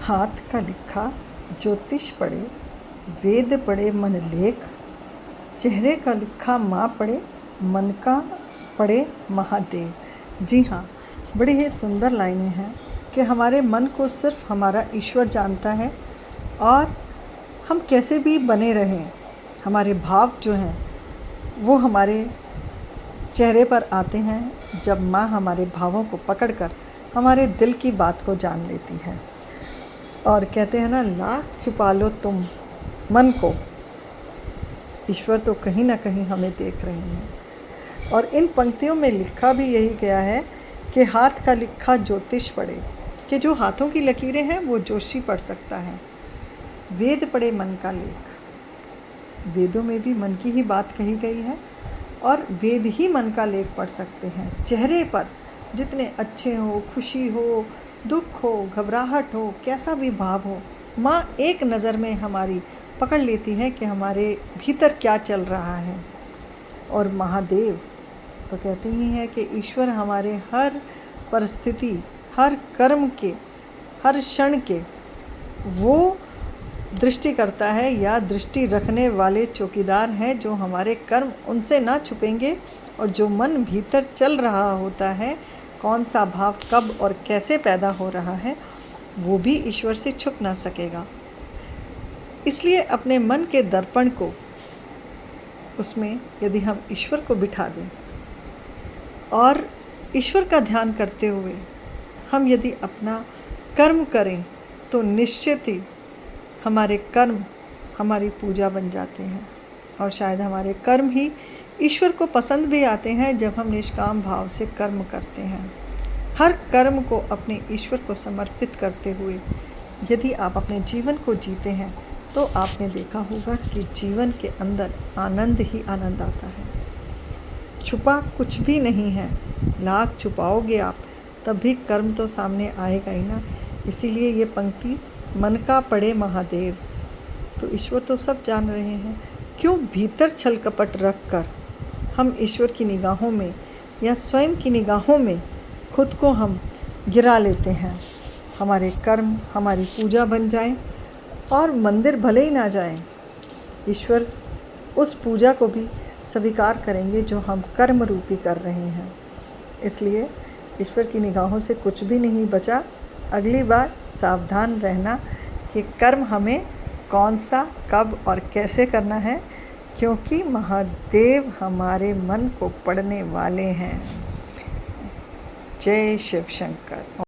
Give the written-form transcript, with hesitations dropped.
हाथ का लिखा ज्योतिष पढ़े, वेद पढ़े मन लेख, चेहरे का लिखा माँ पढ़े, मन का पढ़े महादेव। जी हाँ, बड़ी ही सुंदर लाइनें हैं कि हमारे मन को सिर्फ हमारा ईश्वर जानता है और हम कैसे भी बने रहें, हमारे भाव जो हैं वो हमारे चेहरे पर आते हैं जब माँ हमारे भावों को पकड़कर हमारे दिल की बात को जान लेती है। और कहते हैं ना, लाख छुपा लो तुम मन को, ईश्वर तो कहीं ना कहीं हमें देख रहे हैं। और इन पंक्तियों में लिखा भी यही गया है कि हाथ का लिखा ज्योतिष पढ़े, कि जो हाथों की लकीरें हैं वो जोशी पढ़ सकता है। वेद पढ़े मन का लेख, वेदों में भी मन की ही बात कही गई है और वेद ही मन का लेख पढ़ सकते हैं। चेहरे पर जितने अच्छे हो, खुशी हो, दुख हो, घबराहट हो, कैसा भी भाव हो, माँ एक नज़र में हमारी पकड़ लेती है कि हमारे भीतर क्या चल रहा है। और महादेव तो कहते ही हैं कि ईश्वर हमारे हर परिस्थिति, हर कर्म के, हर क्षण के वो दृष्टि करता है या दृष्टि रखने वाले चौकीदार हैं, जो हमारे कर्म उनसे ना छुपेंगे। और जो मन भीतर चल रहा होता है, कौन सा भाव कब और कैसे पैदा हो रहा है, वो भी ईश्वर से छुप ना सकेगा। इसलिए अपने मन के दर्पण को, उसमें यदि हम ईश्वर को बिठा दें और ईश्वर का ध्यान करते हुए हम यदि अपना कर्म करें, तो निश्चित ही हमारे कर्म हमारी पूजा बन जाते हैं। और शायद हमारे कर्म ही ईश्वर को पसंद भी आते हैं जब हम निष्काम भाव से कर्म करते हैं। हर कर्म को अपने ईश्वर को समर्पित करते हुए यदि आप अपने जीवन को जीते हैं, तो आपने देखा होगा कि जीवन के अंदर आनंद ही आनंद आता है। छुपा कुछ भी नहीं है, लाख छुपाओगे आप तब भी कर्म तो सामने आएगा ही ना। इसीलिए ये पंक्ति, मन का पढ़े महादेव, तो ईश्वर तो सब जान रहे हैं, क्यों भीतर छल कपट रख कर हम ईश्वर की निगाहों में या स्वयं की निगाहों में खुद को हम गिरा लेते हैं। हमारे कर्म हमारी पूजा बन जाएं और मंदिर भले ही ना जाएं, ईश्वर उस पूजा को भी स्वीकार करेंगे जो हम कर्म रूपी कर रहे हैं। इसलिए ईश्वर की निगाहों से कुछ भी नहीं बचा। अगली बार सावधान रहना कि कर्म हमें कौन सा, कब और कैसे करना है, क्योंकि महादेव हमारे मन को पढ़ने वाले हैं। जय शिव शंकर।